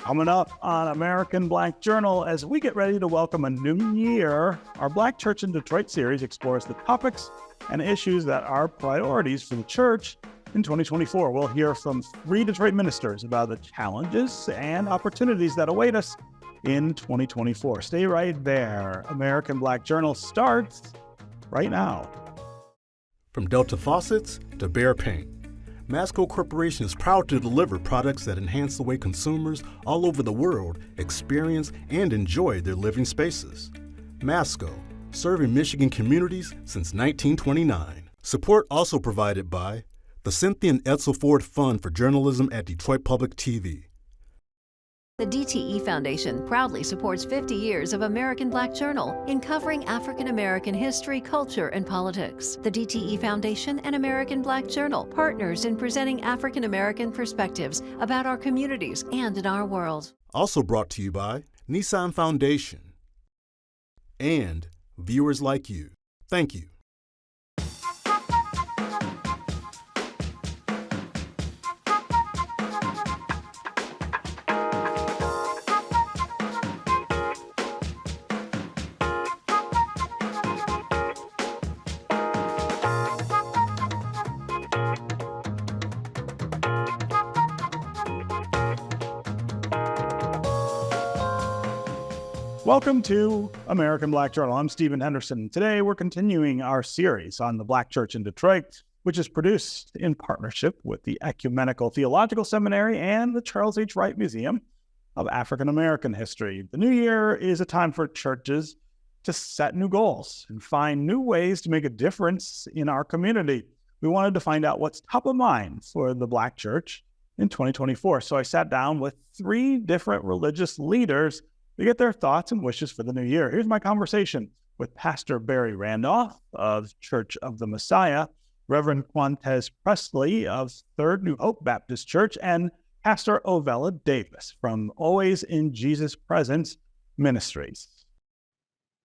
Coming up on American Black Journal, as we get ready to welcome a new year, our Black Church in Detroit series explores the topics and issues that are priorities for the church in 2024. We'll hear from 3 Detroit ministers about the challenges and opportunities that await us in 2024. Stay right there. American Black Journal starts right now. From Delta faucets to Behr paint, Masco Corporation is proud to deliver products that enhance the way consumers all over the world experience and enjoy their living spaces. Masco, serving Michigan communities since 1929. Support also provided by the Cynthia and Edsel Ford Fund for Journalism at Detroit Public TV. The DTE Foundation proudly supports 50 years of American Black Journal in covering African American history, culture, and politics. The DTE Foundation and American Black Journal partners in presenting African American perspectives about our communities and in our world. Also brought to you by Nissan Foundation and viewers like you. Thank you. Welcome to American Black Journal. I'm Stephen Henderson. Today, we're continuing our series on the Black Church in Detroit, which is produced in partnership with the Ecumenical Theological Seminary and the Charles H. Wright Museum of African American History. The new year is a time for churches to set new goals and find new ways to make a difference in our community. We wanted to find out what's top of mind for the Black Church in 2024. So I sat down with 3 different religious leaders to get their thoughts and wishes for the new year. Here's my conversation with Pastor Barry Randolph of Church of the Messiah, Reverend QuanTez Pressley of Third New Hope Baptist Church, and Pastor Ovella Davis from Always in Jesus Presence Ministries.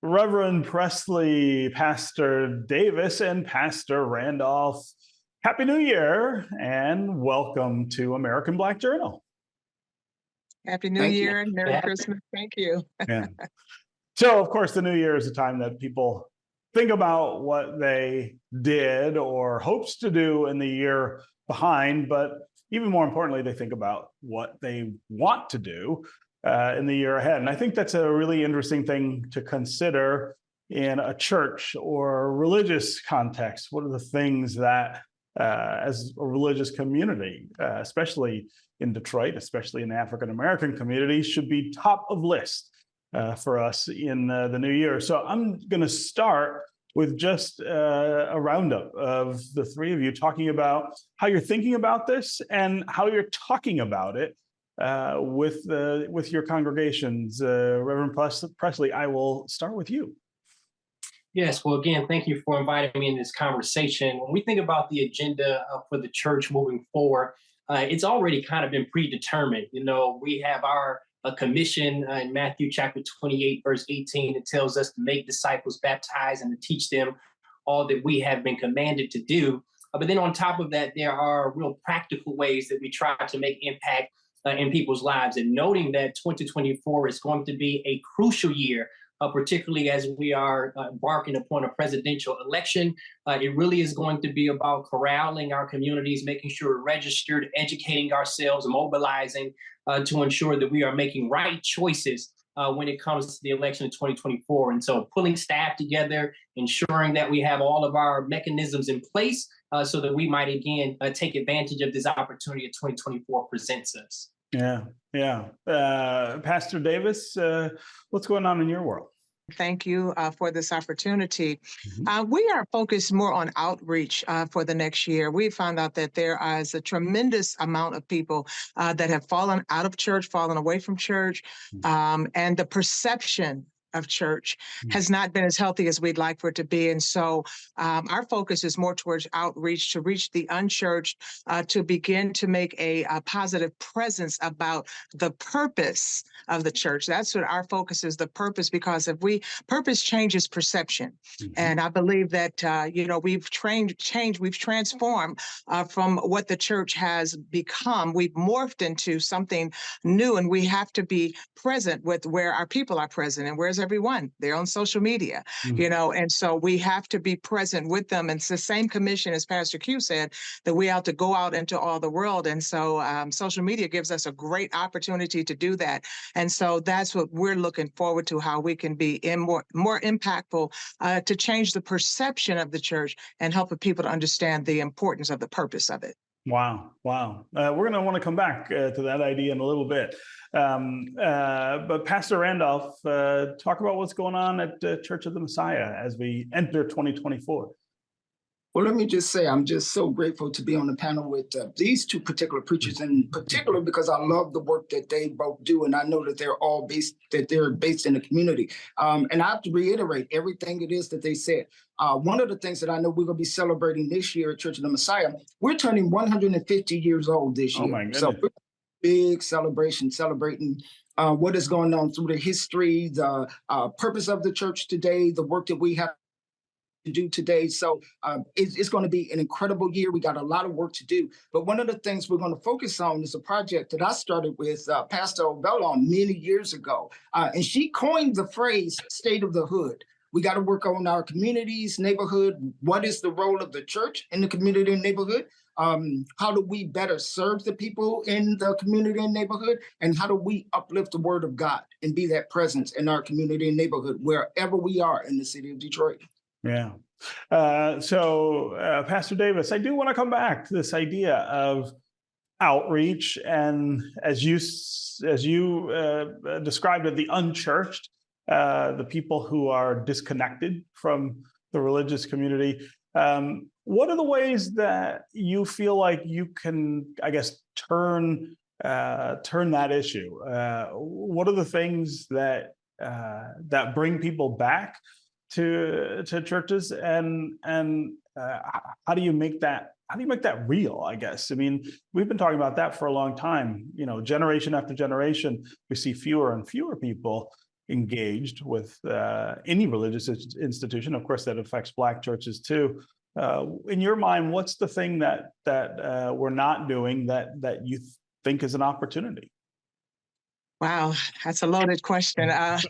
Reverend Pressley, Pastor Davis, and Pastor Randolph, Happy New Year and welcome to American Black Journal. Happy New Year and Merry Christmas. Thank you. Yeah. So, of course, the new year is a time that people think about what they did or hopes to do in the year behind, but even more importantly, they think about what they want to do in the year ahead. And I think that's a really interesting thing to consider in a church or a religious context. What are the things that, as a religious community, especially in Detroit, especially in the African American community, should be top of list for us in the new year. So I'm going to start with just a roundup of the 3 of you talking about how you're thinking about this and how you're talking about it with your congregations. Reverend Pressley, I will start with you. Yes, well, again, thank you for inviting me in this conversation. When we think about the agenda for the church moving forward, it's already kind of been predetermined. You know, we have our commission in Matthew chapter 28, verse 18. It tells us to make disciples, baptize, and to teach them all that we have been commanded to do. But then on top of that, there are real practical ways that we try to make impact in people's lives. And noting that 2024 is going to be a crucial year, particularly as we are embarking upon a presidential election. It really is going to be about corralling our communities, making sure we're registered, educating ourselves, mobilizing to ensure that we are making right choices when it comes to the election in 2024. And so pulling staff together, ensuring that we have all of our mechanisms in place so that we might, again, take advantage of this opportunity that 2024 presents us. Yeah. Pastor Davis, what's going on in your world? Thank you for this opportunity. We are focused more on outreach for the next year. We found out that there is a tremendous amount of people that have fallen out of church, fallen away from church, and the perception of church has not been as healthy as we'd like for it to be. And so our focus is more towards outreach to reach the unchurched, to begin to make a positive presence about the purpose of the church. That's what our focus is, the purpose, because purpose changes perception. And I believe that, we've transformed from what the church has become. We've morphed into something new, and we have to be present with where our people are present. And where's everyone? They're on social media, and so we have to be present with them. And it's the same commission as Pastor Q said, that we have to go out into all the world. And so social media gives us a great opportunity to do that. And so that's what we're looking forward to, how we can be more impactful to change the perception of the church and help people to understand the importance of the purpose of it. Wow. We're going to want to come back to that idea in a little bit. But Pastor Randolph, talk about what's going on at Church of the Messiah as we enter 2024. Well, let me just say, I'm just so grateful to be on the panel with these two particular preachers, in particular because I love the work that they both do, and I know that they're based in the community. And I have to reiterate everything it is that they said. One of the things that I know we're going to be celebrating this year at Church of the Messiah, we're turning 150 years old this year. Oh my goodness. So big celebration, celebrating what is going on through the history, the purpose of the church today, the work that we have to do today. So it's going to be an incredible year. We got a lot of work to do. But one of the things we're going to focus on is a project that I started with Pastor Ovella on many years ago. And she coined the phrase state of the hood. We got to work on our communities, neighborhood. What is the role of the church in the community and neighborhood? How do we better serve the people in the community and neighborhood? And how do we uplift the word of God and be that presence in our community and neighborhood wherever we are in the city of Detroit? Yeah. So, Pastor Davis, I do want to come back to this idea of outreach, and as you described it, the unchurched, the people who are disconnected from the religious community. What are the ways that you feel like you can, I guess, turn that issue? What are the things that bring people back to churches, and how do you make that real? I guess, I mean, we've been talking about that for a long time. Generation after generation, we see fewer and fewer people engaged with any religious institution. Of course, that affects Black churches too. In your mind, what's the thing that we're not doing that you think is an opportunity? Wow, that's a loaded question. A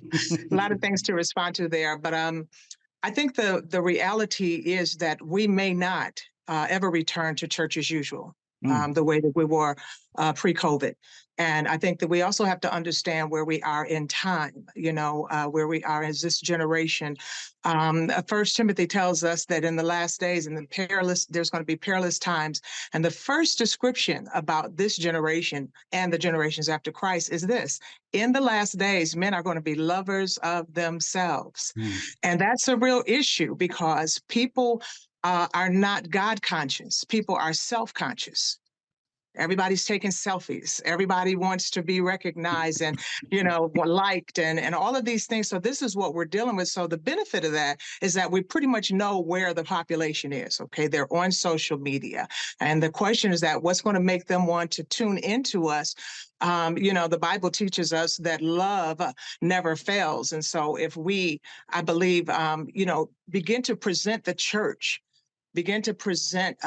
lot of things to respond to there, but I think the reality is that we may not ever return to church as usual, the way that we were pre-COVID. And I think that we also have to understand where we are in time, where we are as this generation. First Timothy tells us that in the last days and there's going to be perilous times. And the first description about this generation and the generations after Christ is this: in the last days, men are going to be lovers of themselves. And that's a real issue, because people are not God conscious. People are self-conscious. Everybody's taking selfies. Everybody wants to be recognized and, liked and all of these things. So this is what we're dealing with. So the benefit of that is that we pretty much know where the population is. Okay, they're on social media. And the question is that what's going to make them want to tune into us? The Bible teaches us that love never fails. And so if we, I believe, begin to present the church, begin to present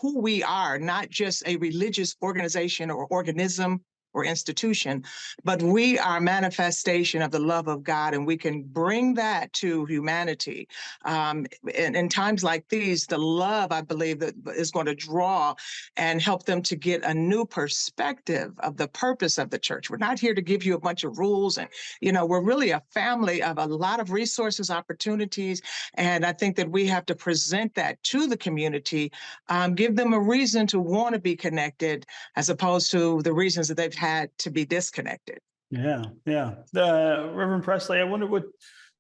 who we are, not just a religious organization or organism or institution, but we are a manifestation of the love of God, and we can bring that to humanity. In times like these, the love, I believe, that is going to draw and help them to get a new perspective of the purpose of the church. We're not here to give you a bunch of rules, and we're really a family of a lot of resources, opportunities, and I think that we have to present that to the community, give them a reason to want to be connected, as opposed to the reasons that they've had to be disconnected. Yeah. Reverend Pressley, I wonder what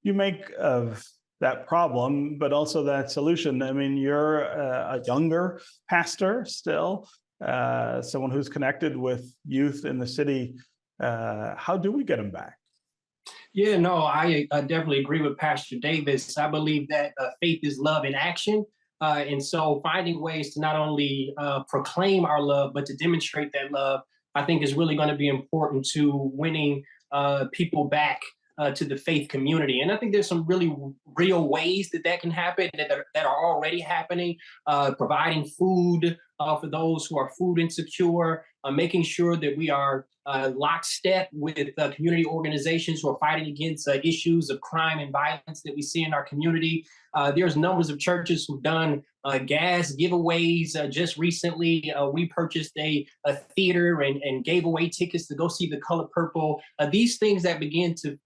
you make of that problem, but also that solution. I mean, you're a younger pastor still, someone who's connected with youth in the city. How do we get them back? Yeah, no, I definitely agree with Pastor Davis. I believe that faith is love in action. And so finding ways to not only proclaim our love, but to demonstrate that love, I think is really going to be important to winning people back to the faith community. And I think there's some really real ways that that can happen that are already happening, providing food for those who are food insecure, making sure that we are lockstep with community organizations who are fighting against issues of crime and violence that we see in our community. There's numbers of churches who've done gas giveaways. Just recently, we purchased a theater and gave away tickets to go see The Color Purple. These things that begin to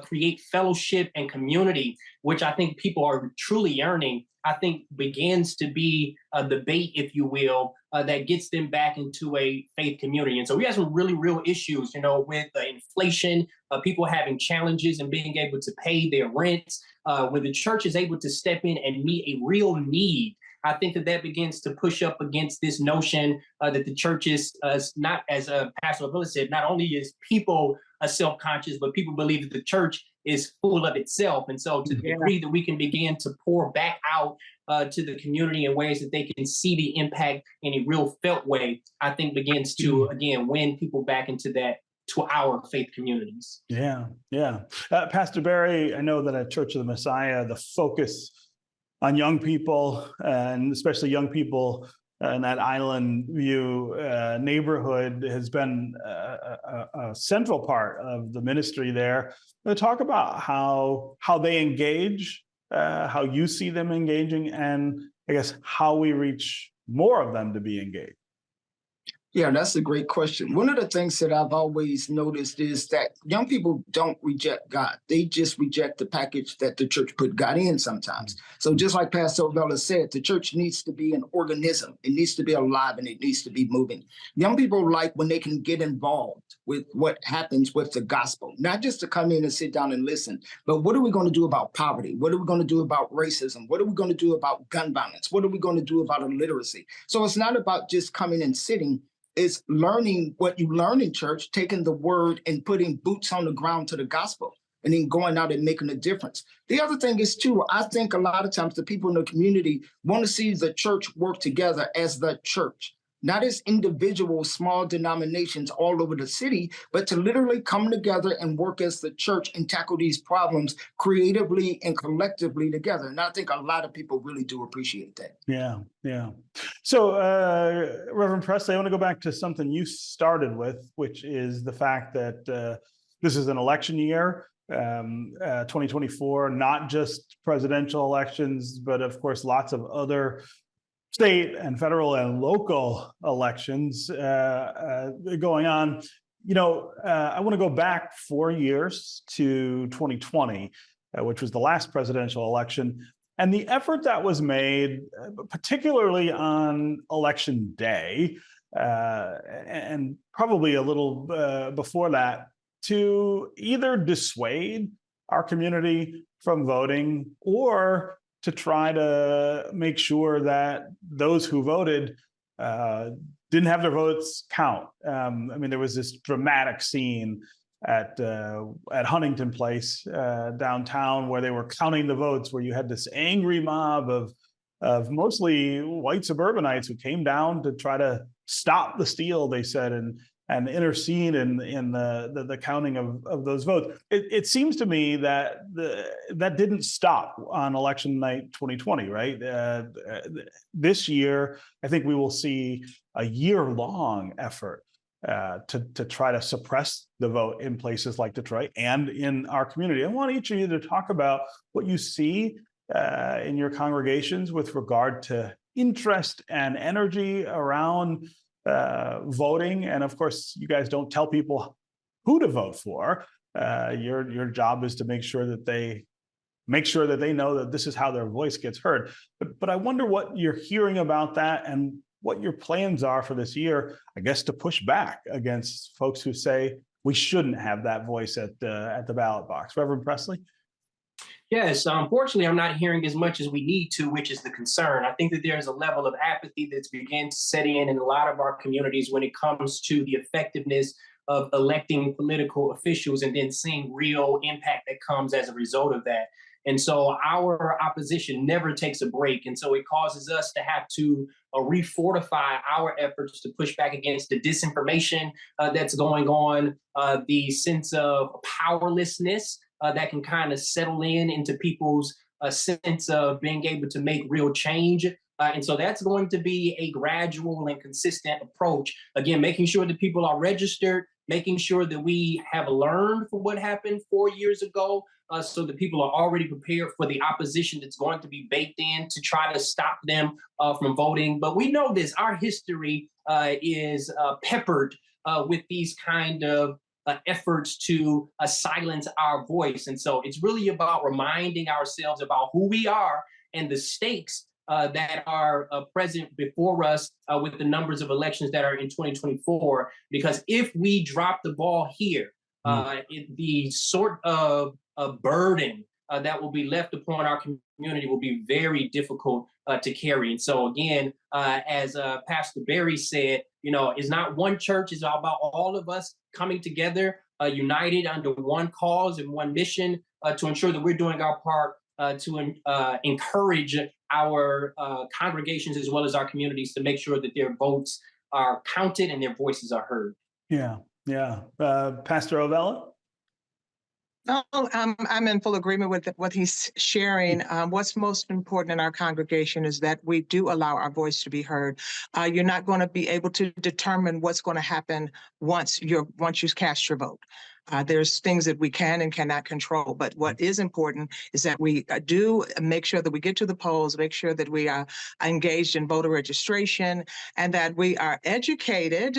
create fellowship and community, which I think people are truly yearning, I think begins to be the bait, if you will, that gets them back into a faith community. And so we have some really real issues, with inflation, people having challenges and being able to pay their rents. When the church is able to step in and meet a real need, I think that begins to push up against this notion that the church is not, as Pastor Ovella said, not only is people self-conscious, but people believe that the church is full of itself. And so to the degree that we can begin to pour back out to the community in ways that they can see the impact in a real felt way, I think begins to, again, win people back into to our faith communities. Yeah. Pastor Barry, I know that at Church of the Messiah, the focus on young people, and especially young people in that Island View neighborhood, has been a central part of the ministry there. Talk about how they engage, how you see them engaging, and I guess how we reach more of them to be engaged. Yeah, that's a great question. One of the things that I've always noticed is that young people don't reject God. They just reject the package that the church put God in sometimes. So just like Pastor Ovella said, the church needs to be an organism. It needs to be alive and it needs to be moving. Young people like when they can get involved with what happens with the gospel, not just to come in and sit down and listen, but what are we going to do about poverty? What are we going to do about racism? What are we going to do about gun violence? What are we going to do about illiteracy? So it's not about just coming and sitting. Is learning what you learn in church, taking the word and putting boots on the ground to the gospel, and then going out and making a difference. The other thing is, too, I think a lot of times the people in the community want to see the church work together as the church, not as individual small denominations all over the city, but to literally come together and work as the church and tackle these problems creatively and collectively together. And I think a lot of people really do appreciate that. Yeah. So, Reverend Pressley, I want to go back to something you started with, which is the fact that this is an election year, 2024, not just presidential elections, but of course, lots of other state and federal and local elections going on. I want to go back 4 years to 2020, which was the last presidential election, and the effort that was made, particularly on election day, and probably a little before that, to either dissuade our community from voting or to try to make sure that those who voted didn't have their votes count. There was this dramatic scene at Huntington Place downtown where they were counting the votes, where you had this angry mob of mostly white suburbanites who came down to try to stop the steal, they said, and intercede in the counting of those votes. It seems to me that that didn't stop on election night 2020, right? This year, I think we will see a year-long effort to try to suppress the vote in places like Detroit and in our community. I want each of you to talk about what you see in your congregations with regard to interest and energy around voting. And of course, you guys don't tell people who to vote for. Your job is to make sure that they know that this is how their voice gets heard. But I wonder what you're hearing about that and what your plans are for this year, I guess, to push back against folks who say we shouldn't have that voice at the ballot box. Reverend Pressley? Yes, unfortunately, I'm not hearing as much as we need to, which is the concern. I think that there's a level of apathy that's begun to set in a lot of our communities when it comes to the effectiveness of electing political officials and then seeing real impact that comes as a result of that. And so our opposition never takes a break. And so it causes us to have to refortify our efforts to push back against the disinformation that's going on, the sense of powerlessness that can kind of settle into people's sense of being able to make real change. And so that's going to be a gradual and consistent approach. Again, making sure that people are registered, making sure that we have learned from what happened 4 years ago, so that people are already prepared for the opposition that's going to be baked in to try to stop them from voting. But we know this, our history is peppered with these kind of efforts to silence our voice. And so it's really about reminding ourselves about who we are and the stakes that are present before us with the numbers of elections that are in 2024. Because if we drop the ball here, the sort of burden that will be left upon our community will be very difficult to carry. And so again, as Pastor Barry said, it's not one church, it's all about all of us coming together, united under one cause and one mission to ensure that we're doing our part to encourage our congregations as well as our communities to make sure that their votes are counted and their voices are heard. Yeah. Pastor Ovella? No, I'm in full agreement with what he's sharing. What's most important in our congregation is that we do allow our voice to be heard. You're not going to be able to determine what's going to happen once you cast your vote. There's things that we can and cannot control, but what is important is that we do make sure that we get to the polls, make sure that we are engaged in voter registration, and that we are educated,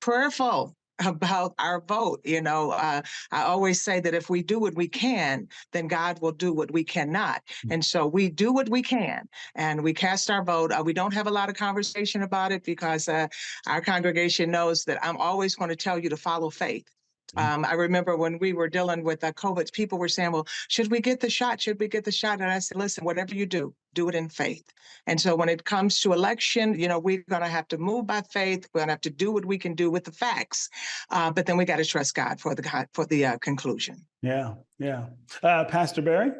prayerful about our vote. I always say that if we do what we can, then God will do what we cannot. And so we do what we can and we cast our vote. We don't have a lot of conversation about it because our congregation knows that I'm always going to tell you to follow faith. I remember when we were dealing with COVID, people were saying, well, should we get the shot? Should we get the shot? And I said, listen, whatever you do it in faith. And so when it comes to election, we're going to have to move by faith. We're going to have to do what we can do with the facts. But then we got to trust God for the conclusion. Yeah. Pastor Barry?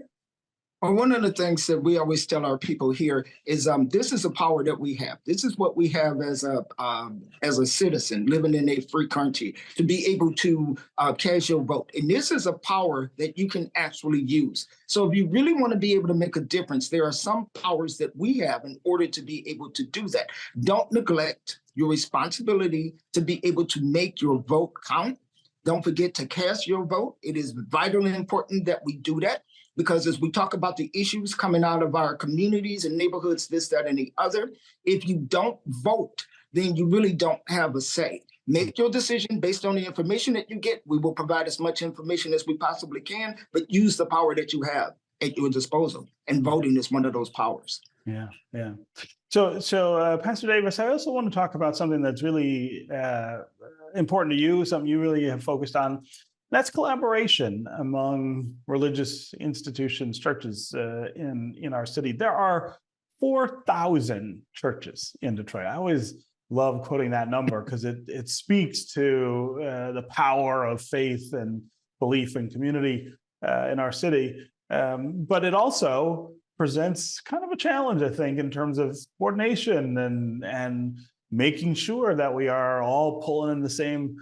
Well, one of the things that we always tell our people here is this is a power that we have. This is what we have as a citizen living in a free country, to be able to cast your vote. And this is a power that you can actually use. So if you really want to be able to make a difference, there are some powers that we have in order to be able to do that. Don't neglect your responsibility to be able to make your vote count. Don't forget to cast your vote. It is vitally important that we do that. Because as we talk about the issues coming out of our communities and neighborhoods, this, that, and the other, if you don't vote, then you really don't have a say. Make your decision based on the information that you get. We will provide as much information as we possibly can, but use the power that you have at your disposal. And voting is one of those powers. Yeah. So Pastor Davis, I also want to talk about something that's really important to you, something you really have focused on. That's collaboration among religious institutions, churches in our city. There are 4,000 churches in Detroit. I always love quoting that number because it speaks to the power of faith and belief and community in our city. But it also presents kind of a challenge, I think, in terms of coordination and making sure that we are all pulling in the same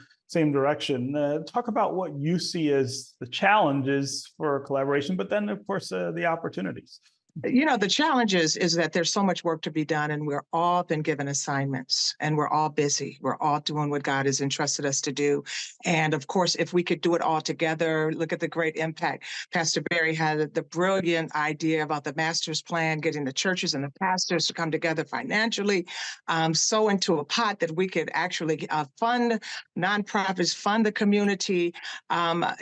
direction. Talk about what you see as the challenges for collaboration, but then, of course, the opportunities. The challenge is that there's so much work to be done, and we're all been given assignments, and we're all busy. We're all doing what God has entrusted us to do. And of course, if we could do it all together, look at the great impact. Pastor Barry had the brilliant idea about the master's plan, getting the churches and the pastors to come together financially, sow into a pot that we could actually fund nonprofits, fund the community. But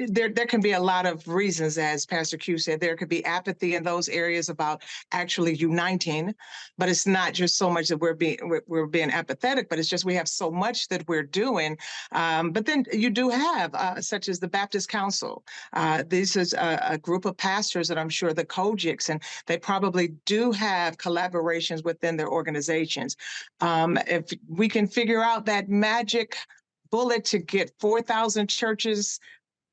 there can be a lot of reasons, as Pastor Q said. There could be apathy in those areas about actually uniting, but it's not just so much that we're being apathetic, but it's just we have so much that we're doing. But then you do have such as the Baptist Council. This is a group of pastors that I'm sure the Kojics, and they probably do have collaborations within their organizations. If we can figure out that magic bullet to get 4,000 churches,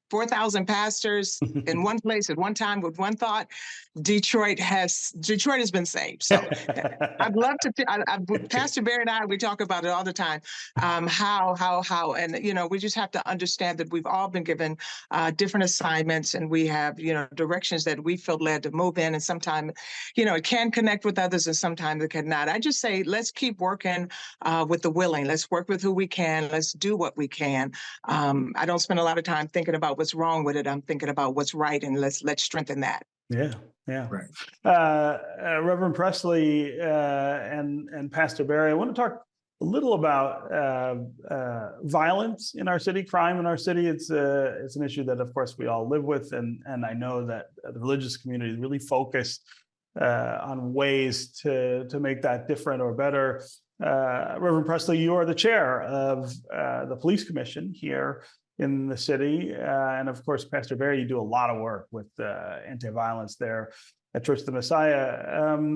4,000 pastors in one place at one time with one thought, Detroit has been saved. So I'd love to. Pastor Barry and I, we talk about it all the time. How, and we just have to understand that we've all been given different assignments, and we have directions that we feel led to move in, and sometimes it can connect with others, and sometimes it cannot. I just say let's keep working with the willing. Let's work with who we can. Let's do what we can. I don't spend a lot of time thinking about what's wrong with it. I'm thinking about what's right, and let's strengthen that. Yeah. Yeah. Right. Reverend Pressley and Pastor Barry, I want to talk a little about violence in our city, crime in our city. It's an issue that, of course, we all live with, and I know that the religious community is really focused on ways to make that different or better. Reverend Pressley, you are the chair of the police commission here in the city. And of course, Pastor Barry, you do a lot of work with anti-violence there at Church of the Messiah.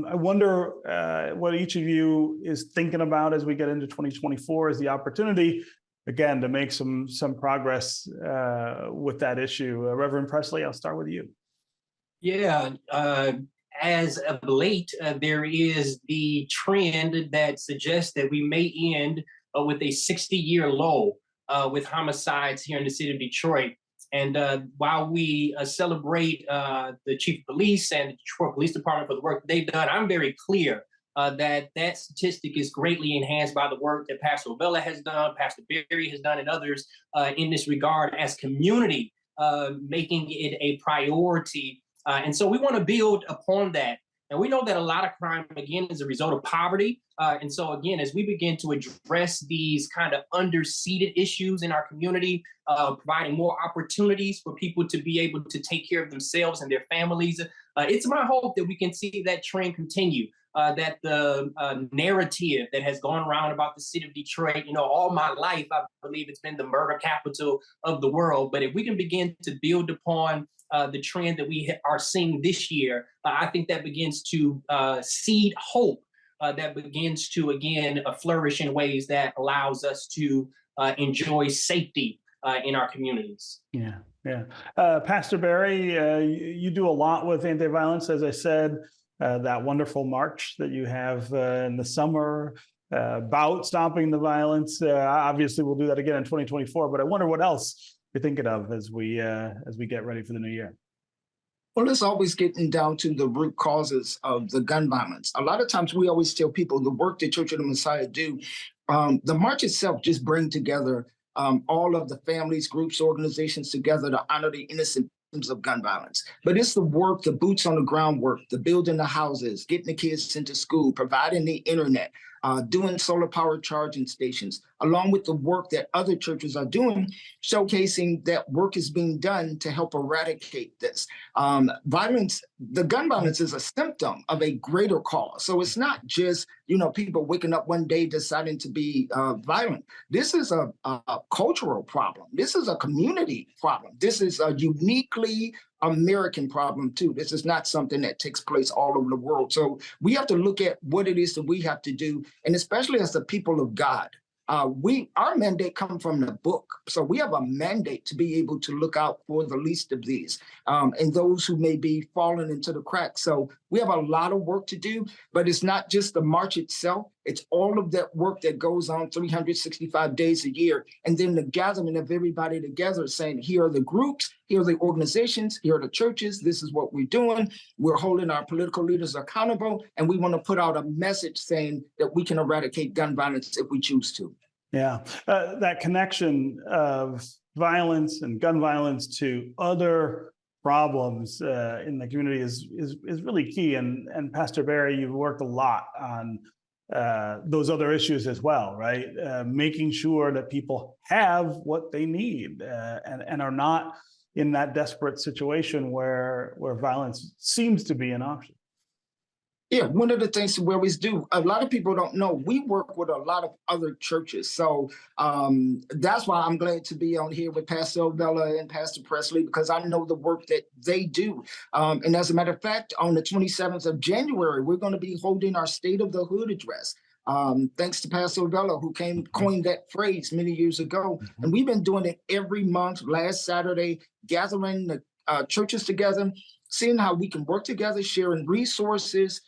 I wonder what each of you is thinking about as we get into 2024 as the opportunity, again, to make some progress with that issue. Reverend Pressley, I'll start with you. Yeah, as of late, there is the trend that suggests that we may end with a 60-year low with homicides here in the city of Detroit. And while we celebrate the chief of police and the Detroit Police Department for the work they've done, I'm very clear that statistic is greatly enhanced by the work that Pastor Ovella has done, Pastor Barry has done, and others in this regard as community, making it a priority. And so we want to build upon that. And we know that a lot of crime, again, is a result of poverty. And so, again, as we begin to address these kind of underseated issues in our community, providing more opportunities for people to be able to take care of themselves and their families, it's my hope that we can see that trend continue, that the narrative that has gone around about the city of Detroit, all my life, I believe it's been the murder capital of the world. But if we can begin to build upon the trend that we are seeing this year, I think that begins to seed hope, that begins to, again, flourish in ways that allows us to enjoy safety in our communities. Yeah, yeah. Pastor Barry, you do a lot with anti-violence, as I said, that wonderful march that you have in the summer about stopping the violence. Obviously, we'll do that again in 2024, but I wonder what else you're thinking of as we get ready for the new year. Well, it's always getting down to the root causes of the gun violence. A lot of times we always tell people the work that Church of the Messiah do, the march itself just bring together all of the families, groups, organizations together to honor the innocent victims of gun violence. But it's the work, the boots on the ground work, the building the houses, getting the kids into school, providing the internet, doing solar power charging stations, along with the work that other churches are doing, showcasing that work is being done to help eradicate this. Violence, the gun violence is a symptom of a greater cause. So it's not just, people waking up one day deciding to be violent. This is a cultural problem. This is a community problem. This is a uniquely American problem too. This is not something that takes place all over the world. So we have to look at what it is that we have to do, and especially as the people of God. Our mandate comes from the book. So we have a mandate to be able to look out for the least of these and those who may be falling into the cracks. So we have a lot of work to do, but it's not just the march itself. It's all of that work that goes on 365 days a year. And then the gathering of everybody together saying, here are the groups, here are the organizations, here are the churches. This is what we're doing. We're holding our political leaders accountable. And we want to put out a message saying that we can eradicate gun violence if we choose to. Yeah, that connection of violence and gun violence to other problems in the community is really key. And Pastor Barry, you've worked a lot on those other issues as well, right? Making sure that people have what they need and are not in that desperate situation where violence seems to be an option. Yeah, one of the things we always do, a lot of people don't know, we work with a lot of other churches. So that's why I'm glad to be on here with Pastor Ovella and Pastor Pressley, because I know the work that they do. And as a matter of fact, on the 27th of January, we're going to be holding our State of the Hood address. Thanks to Pastor Ovella, who coined that phrase many years ago. And we've been doing it every month, last Saturday, gathering the churches together, seeing how we can work together, sharing resources,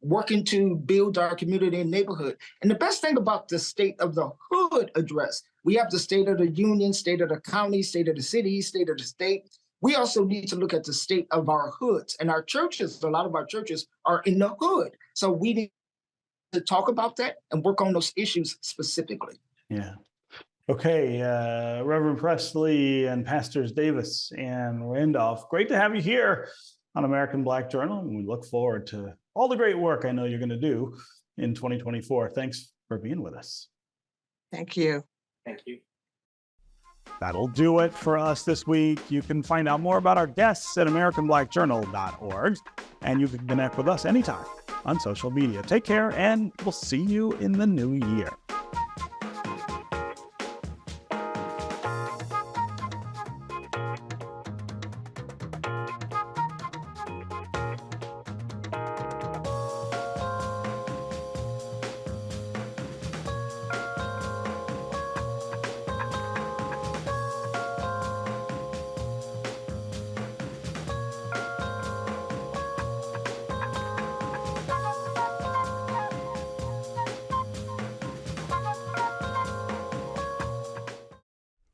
working to build our community and neighborhood. And the best thing about the State of the Hood address, we have the State of the Union, State of the County, State of the City, State of the State. We also need to look at the state of our hoods. And our churches, a lot of our churches are in the hood. So we need to talk about that and work on those issues specifically. Yeah. Okay, Reverend Pressley and Pastors Davis and Randolph, great to have you here on American Black Journal. And we look forward to all the great work I know you're going to do in 2024. Thanks for being with us. Thank you. Thank you. That'll do it for us this week. You can find out more about our guests at AmericanBlackJournal.org, and you can connect with us anytime on social media. Take care, and we'll see you in the new year.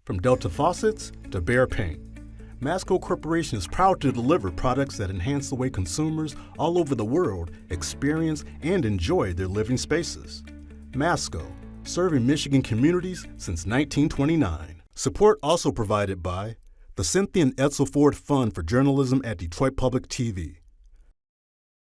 From Delta faucets to Behr paint, Masco Corporation is proud to deliver products that enhance the way consumers all over the world experience and enjoy their living spaces. Masco, serving Michigan communities since 1929. Support also provided by the Cynthia and Edsel Ford Fund for Journalism at Detroit Public TV.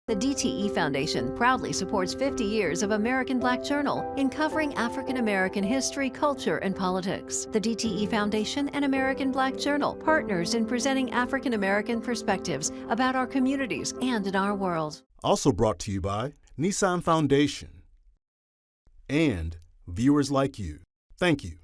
The DTE Foundation proudly supports 50 years of American Black Journal in covering African American history, culture, and politics. The DTE Foundation and American Black Journal partners in presenting African American perspectives about our communities and in our world. Also brought to you by Nissan Foundation and viewers like you. Thank you.